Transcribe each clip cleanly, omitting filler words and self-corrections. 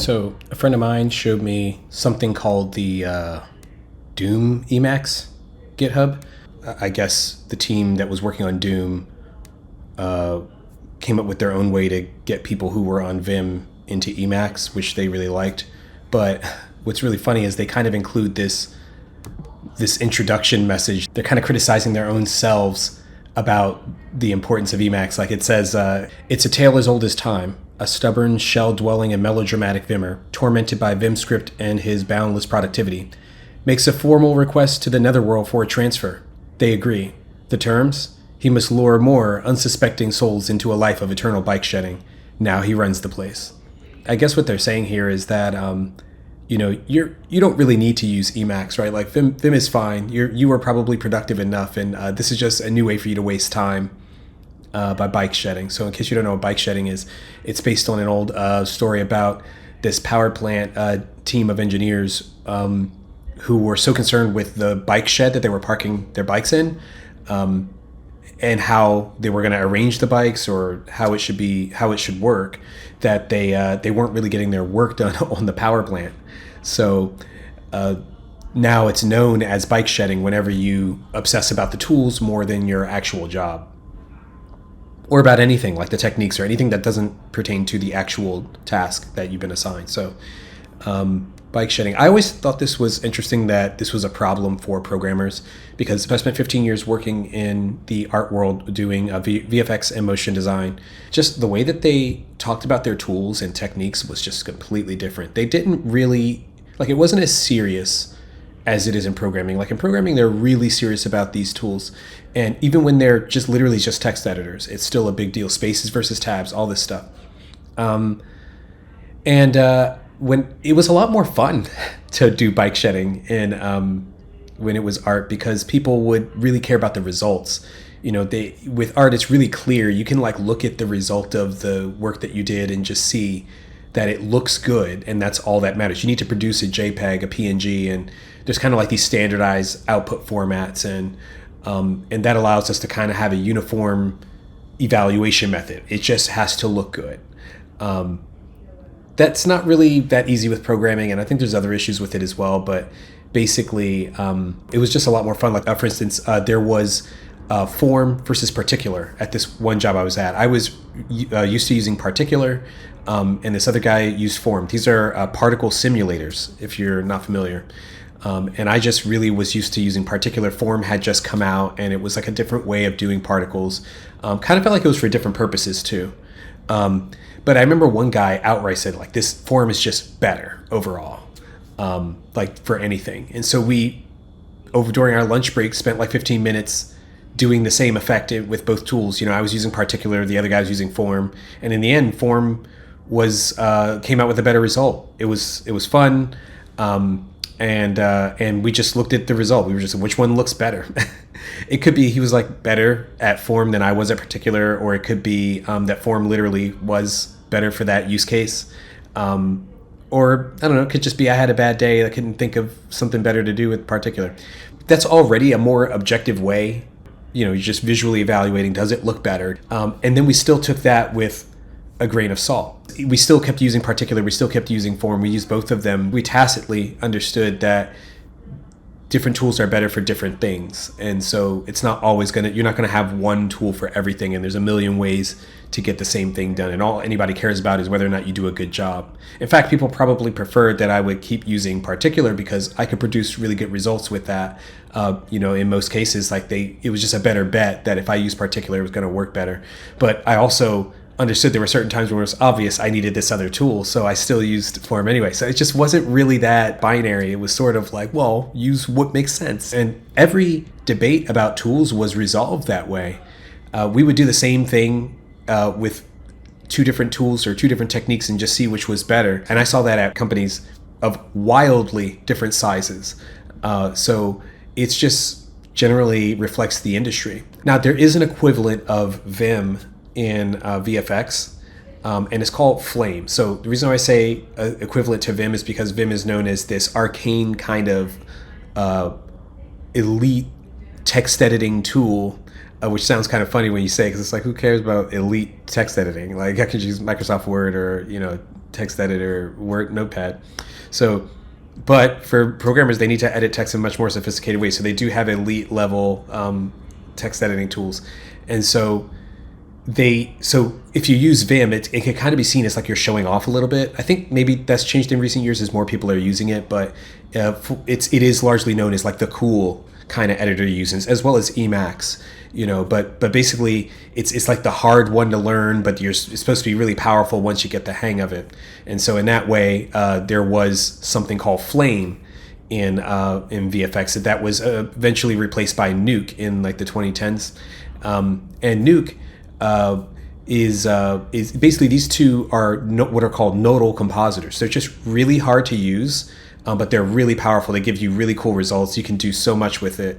So a friend of mine showed me something called the Doom Emacs GitHub. I guess the team that was working on Doom came up with their own way to get people who were on Vim into Emacs, which they really liked. But what's really funny is they kind of include this introduction message. They're kind of criticizing their own selves about the importance of Emacs. Like it says, it's a tale as old as time. A stubborn, shell-dwelling and melodramatic Vimmer, tormented by VimScript and his boundless productivity, makes a formal request to the netherworld for a transfer. They agree. The terms? He must lure more unsuspecting souls into a life of eternal bike shedding. Now he runs the place. I guess what they're saying here is that you don't really need to use Emacs, right? Like Vim is fine. You are probably productive enough, and this is just a new way for you to waste time by bike shedding. So in case you don't know what bike shedding is, it's based on an old story about this power plant team of engineers who were so concerned with the bike shed that they were parking their bikes in, and how they were going to arrange the bikes or how it should work, that they weren't really getting their work done on the power plant. So now it's known as bike shedding whenever you obsess about the tools more than your actual job, or about anything like the techniques or anything that doesn't pertain to the actual task that you've been assigned. So bike shedding. I always thought this was interesting that this was a problem for programmers, because I spent 15 years working in the art world doing VFX and Motion Design. Just the way that they talked about their tools and techniques was just completely different. They didn't really, it wasn't as serious as it is in programming. Like in programming, they're really serious about these tools. And even when they're just literally just text editors, it's still a big deal. Spaces versus tabs, all this stuff. When it was a lot more fun to do bike shedding when it was art, because people would really care about the results. With art, it's really clear. You can look at the result of the work that you did and just see that it looks good, and that's all that matters. You need to produce a JPEG, a PNG, and there's kind of these standardized output formats, and that allows us to kind of have a uniform evaluation method. It just has to look good. That's not really that easy with programming, and I think there's other issues with it as well, but basically it was just a lot more fun. For instance, there was form versus particular at this one job I was at. I was used to using particular, and this other guy used form. These are particle simulators, if you're not familiar. And I just really was used to using particular. Form had just come out, and it was a different way of doing particles. Kind of felt like it was for different purposes too. But I remember one guy outright said, this form is just better overall, for anything. And so we, during our lunch break, spent 15 minutes doing the same effect with both tools. I was using particular, the other guy was using form. And in the end, form came out with a better result. It was fun. And we just looked at the result. We were just, which one looks better? It could be he was better at form than I was at particular, or it could be that form literally was better for that use case. Or I don't know, it could just be I had a bad day. I couldn't think of something better to do with particular. That's already a more objective way. You're just visually evaluating, does it look better? And then we still took that with a grain of salt. We still kept using particular, we still kept using form, we used both of them. We tacitly understood that different tools are better for different things. And so it's not always you're not gonna have one tool for everything, and there's a million ways to get the same ththing done. And all anybody cares about is whether or not you do a good job. In fact, people probably preferred that I would keep using particular because I could produce really good results with that. In most cases, it was just a better bet that if I used particular, it was gonna work better. But I also understood there were certain times when it was obvious I needed this other tool, so I still used form anyway. So it just wasn't really that binary. It was sort of use what makes sense. And every debate about tools was resolved that way. We would do the same thing with two different tools or two different techniques and just see which was better. And I saw that at companies of wildly different sizes. So it's just generally reflects the industry. Now, there is an equivalent of Vim in VFX, and it's called Flame. So the reason why I say equivalent to Vim is because Vim is known as this arcane kind of elite text editing tool, which sounds kind of funny when you say it, because it's who cares about elite text editing? I could use Microsoft Word or text editor, Word, Notepad. So, but for programmers, they need to edit text in much more sophisticated ways. So they do have elite level text editing tools. And so if you use Vim, it can kind of be seen as like you're showing off a little bit. I think maybe that's changed in recent years as more people are using it, but it is largely known as like the cool kind of editor to use, as well as Emacs, but basically it's like the hard one to learn, but it's supposed to be really powerful once you get the hang of it. And so in that way, there was something called Flame in VFX that was eventually replaced by Nuke in like the 2010s. And Nuke is basically, these two are what are called nodal compositors. They're just really hard to use, but they're really powerful. They give you really cool results. You can do so much with it.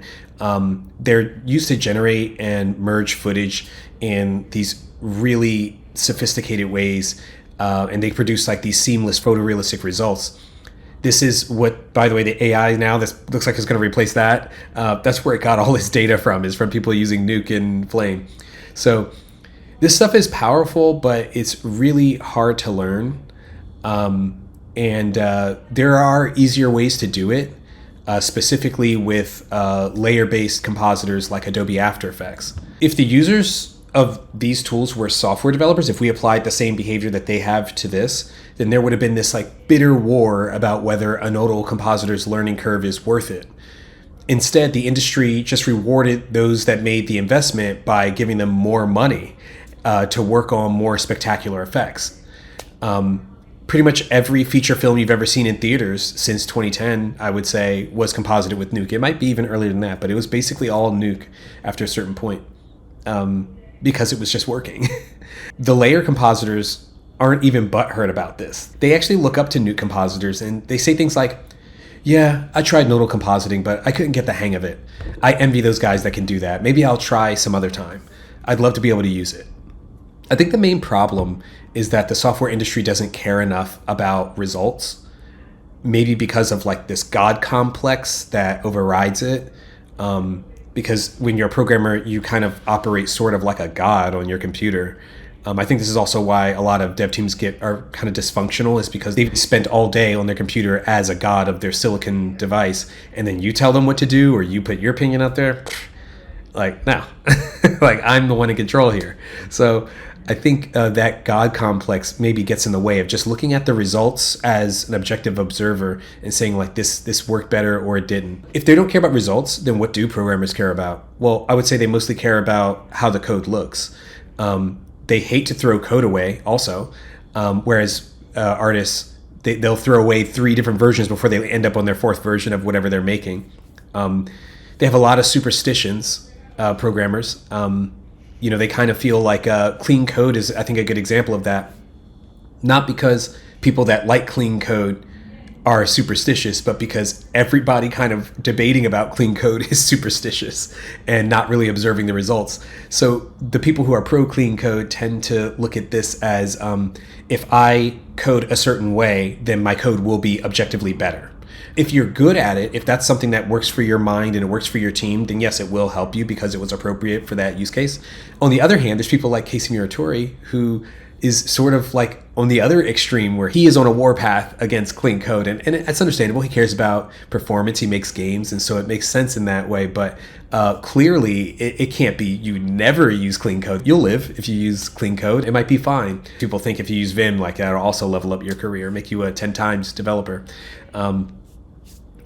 They're used to generate and merge footage in these really sophisticated ways, and they produce like these seamless photorealistic results. This is what, by the way, the AI now, this looks like it's going to replace that. That's where it got all its data from, is from people using Nuke and Flame. So this stuff is powerful, but it's really hard to learn. And there are easier ways to do it, specifically with layer-based compositors like Adobe After Effects. If the users of these tools were software developers, if we applied the same behavior that they have to this, then there would have been this like bitter war about whether a nodal compositor's learning curve is worth it. Instead, the industry just rewarded those that made the investment by giving them more money to work on more spectacular effects. Pretty much every feature film you've ever seen in theaters since 2010, I would say, was composited with Nuke. It might be even earlier than that, but it was basically all Nuke after a certain point, because it was just working. The layer compositors aren't even butthurt about this. They actually look up to Nuke compositors, and they say things like, yeah, I tried nodal compositing, but I couldn't get the hang of it. I envy those guys that can do that. Maybe I'll try some other time. I'd love to be able to use it. I think the main problem is that the software industry doesn't care enough about results, maybe because of like this God complex that overrides it. Because when you're a programmer, you kind of operate sort of like a god on your computer. I think this is also why a lot of dev teams are kind of dysfunctional, is because they've spent all day on their computer as a god of their silicon device, and then you tell them what to do or you put your opinion out there. Like, no, like I'm the one in control here. So I think that God complex maybe gets in the way of just looking at the results as an objective observer and saying like this worked better or it didn't. If they don't care about results, then what do programmers care about? Well, I would say they mostly care about how the code looks. They hate to throw code away also, whereas artists, they'll throw away 3 different versions before they end up on their 4th version of whatever they're making. They have a lot of superstitions, programmers. They kind of feel like clean code is, I think, a good example of that. Not because people that like clean code are superstitious, but because everybody kind of debating about clean code is superstitious and not really observing the results. So the people who are pro clean code tend to look at this as if I code a certain way, then my code will be objectively better. If you're good at it, if that's something that works for your mind and it works for your team, then yes, it will help you because it was appropriate for that use case. On the other hand, there's people like Casey Muratori who is sort of like on the other extreme, where he is on a warpath against clean code. And it's understandable. He cares about performance. He makes games. And so it makes sense in that way. But clearly, it can't be you never use clean code. You'll live if you use clean code. It might be fine. People think if you use Vim, like that'll also level up your career, make you a 10 times developer.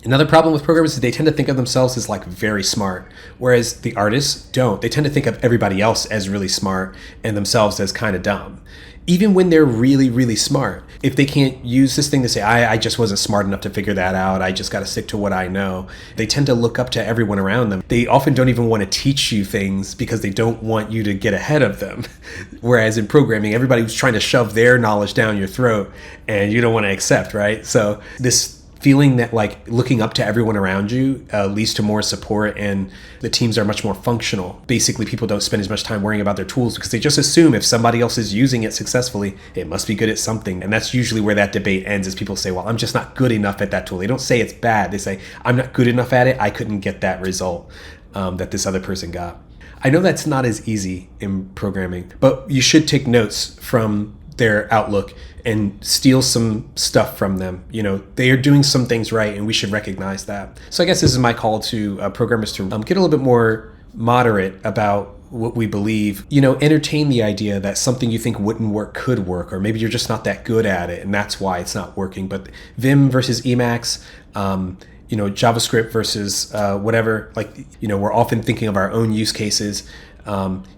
Another problem with programmers is they tend to think of themselves as like very smart, whereas the artists don't. They tend to think of everybody else as really smart and themselves as kind of dumb. Even when they're really, really smart, if they can't use this thing to say, I just wasn't smart enough to figure that out, I just got to stick to what I know, they tend to look up to everyone around them. They often don't even want to teach you things because they don't want you to get ahead of them. Whereas in programming, everybody's trying to shove their knowledge down your throat and you don't want to accept, right? So this feeling that like looking up to everyone around you leads to more support, and the teams are much more functional. Basically, people don't spend as much time worrying about their tools because they just assume if somebody else is using it successfully, it must be good at something. And that's usually where that debate ends, is people say, well, I'm just not good enough at that tool. They don't say it's bad. They say, I'm not good enough at it. I couldn't get that result that this other person got. I know that's not as easy in programming, but you should take notes from their outlook and steal some stuff from them. They are doing some things right, and we should recognize that. So I guess this is my call to programmers to get a little bit more moderate about what we believe. Entertain the idea that something you think wouldn't work could work, or maybe you're just not that good at it, and that's why it's not working. But Vim versus Emacs, JavaScript versus whatever. We're often thinking of our own use cases.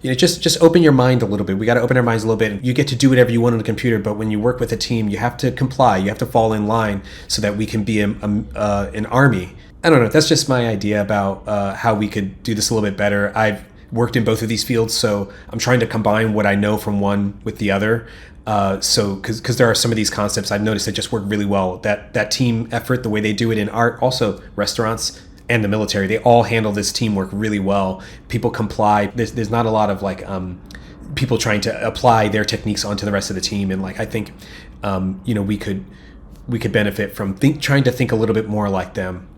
Just open your mind a little bit. We got to open our minds a little bit. You get to do whatever you want on the computer, but when you work with a team, you have to comply. You have to fall in line so that we can be an army. I don't know. That's just my idea about how we could do this a little bit better. I've worked in both of these fields, so I'm trying to combine what I know from one with the other. Because there are some of these concepts I've noticed that just work really well. That team effort, the way they do it in art, also restaurants and the military, they all handle this teamwork really well. People comply. There's not a lot of people trying to apply their techniques onto the rest of the team. And I think we could benefit from trying to think a little bit more like them.